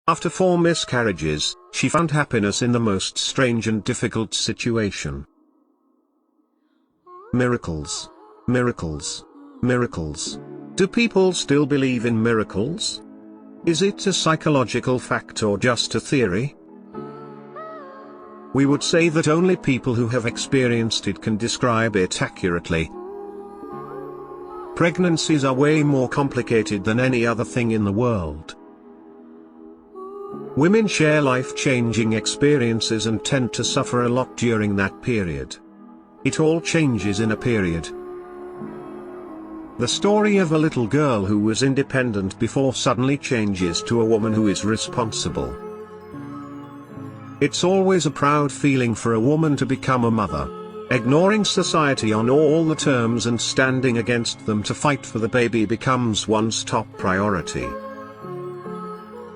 After 4 miscarriages, she found happiness in the most strange and difficult situation. Miracles. Miracles. Miracles. Do people still believe in miracles? Is it a psychological fact or just a theory? We would say that only people who have experienced it can describe it accurately. Pregnancies are way more complicated than any other thing in the world. Women share life-changing experiences and tend to suffer a lot during that period. It all changes in a period. The story of a little girl who was independent before suddenly changes to a woman who is responsible. It's always a proud feeling for a woman to become a mother, ignoring society on all the terms and standing against them to fight for the baby becomes one's top priority.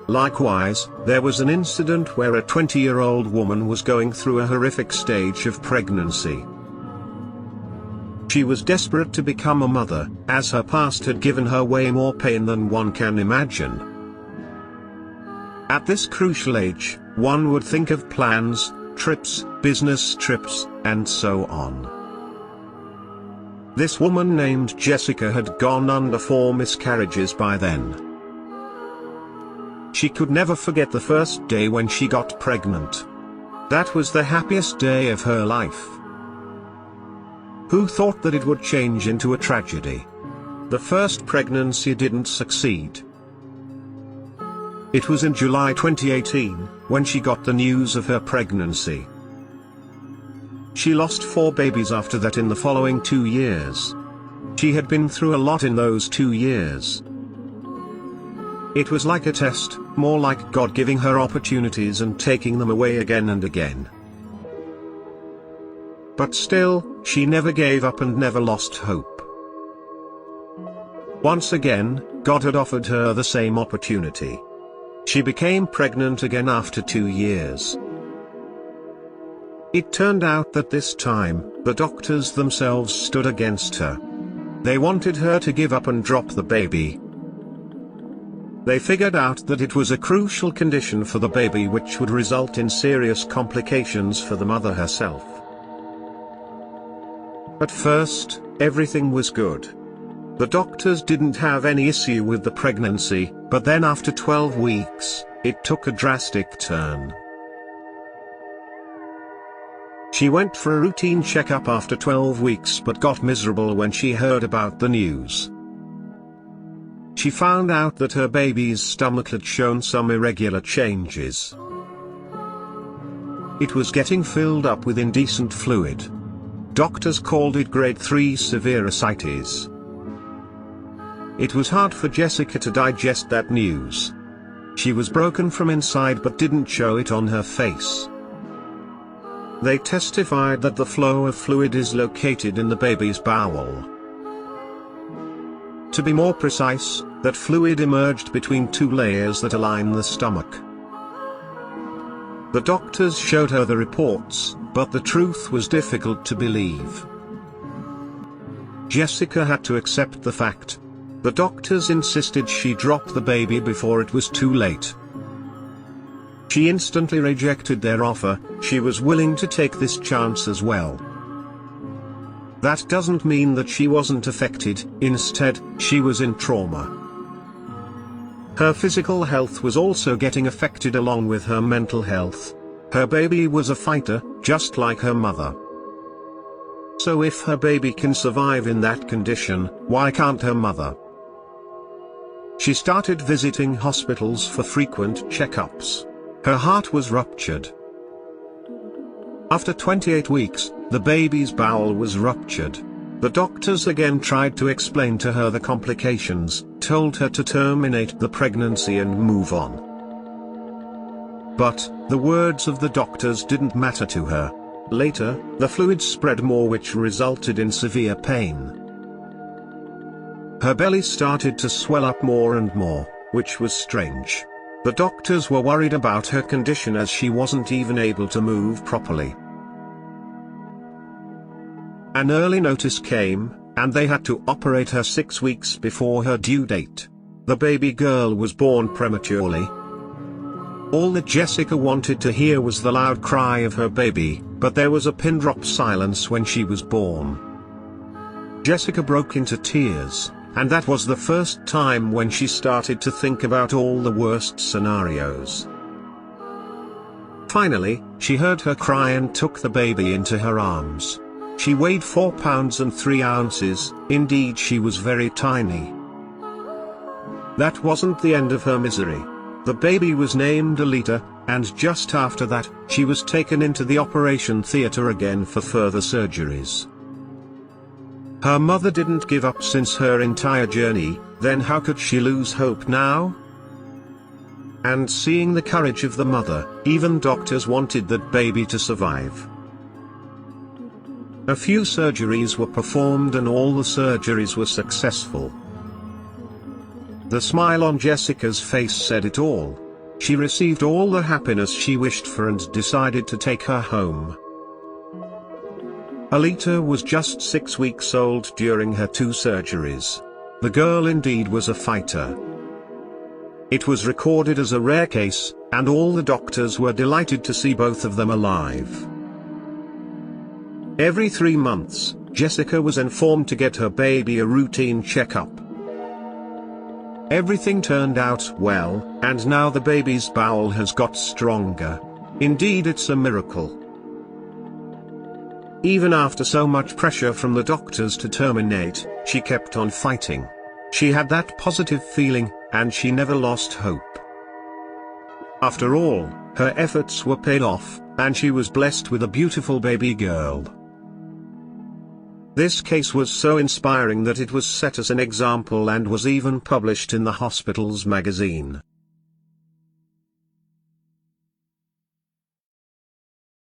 Likewise, there was an incident where a 20-year-old woman was going through a horrific stage of pregnancy. She was desperate to become a mother, as her past had given her way more pain than one can imagine. At this crucial age, one would think of plans, trips, business trips, and so on. This woman named Jessica had gone under 4 miscarriages by then. She could never forget the first day when she got pregnant. That was the happiest day of her life. Who thought that it would change into a tragedy? The first pregnancy didn't succeed. It was in July 2018, when she got the news of her pregnancy. She lost 4 babies after that in the following 2 years. She had been through a lot in those 2 years. It was like a test, more like God giving her opportunities and taking them away again and again. But still, she never gave up and never lost hope. Once again, God had offered her the same opportunity. She became pregnant again after 2 years. It turned out that this time, the doctors themselves stood against her. They wanted her to give up and drop the baby. They figured out that it was a crucial condition for the baby which would result in serious complications for the mother herself. At first, everything was good. The doctors didn't have any issue with the pregnancy, but then after 12 weeks, it took a drastic turn. She went for a routine checkup after 12 weeks but got miserable when she heard about the news. She found out that her baby's stomach had shown some irregular changes. It was getting filled up with indecent fluid. Doctors called it grade 3 severe ascites. It was hard for Jessica to digest that news. She was broken from inside but didn't show it on her face. They testified that the flow of fluid is located in the baby's bowel. To be more precise, that fluid emerged between 2 layers that align the stomach. The doctors showed her the reports, but the truth was difficult to believe. Jessica had to accept the fact. The doctors insisted she drop the baby before it was too late. She instantly rejected their offer. She was willing to take this chance as well. That doesn't mean that she wasn't affected, instead, she was in trauma. Her physical health was also getting affected along with her mental health. Her baby was a fighter, just like her mother. So if her baby can survive in that condition, why can't her mother? She started visiting hospitals for frequent checkups. Her heart was ruptured. After 28 weeks, the baby's bowel was ruptured. The doctors again tried to explain to her the complications, told her to terminate the pregnancy and move on. But, the words of the doctors didn't matter to her. Later, the fluid spread more which resulted in severe pain. Her belly started to swell up more and more, which was strange. The doctors were worried about her condition as she wasn't even able to move properly. An early notice came, and they had to operate her 6 weeks before her due date. The baby girl was born prematurely. All that Jessica wanted to hear was the loud cry of her baby, but there was a pin-drop silence when she was born. Jessica broke into tears, and that was the first time when she started to think about all the worst scenarios. Finally, she heard her cry and took the baby into her arms. She weighed 4 pounds and 3 ounces, indeed she was very tiny. That wasn't the end of her misery. The baby was named Alita, and just after that, she was taken into the operation theatre again for further surgeries. Her mother didn't give up since her entire journey, then how could she lose hope now? And seeing the courage of the mother, even doctors wanted that baby to survive. A few surgeries were performed and all the surgeries were successful. The smile on Jessica's face said it all. She received all the happiness she wished for and decided to take her home. Alita was just 6 weeks old during her 2 surgeries. The girl indeed was a fighter. It was recorded as a rare case, and all the doctors were delighted to see both of them alive. Every 3 months, Jessica was informed to get her baby a routine checkup. Everything turned out well, and now the baby's bowel has got stronger. Indeed, it's a miracle. Even after so much pressure from the doctors to terminate, she kept on fighting. She had that positive feeling, and she never lost hope. After all, her efforts were paid off, and she was blessed with a beautiful baby girl. This case was so inspiring that it was set as an example and was even published in the hospital's magazine.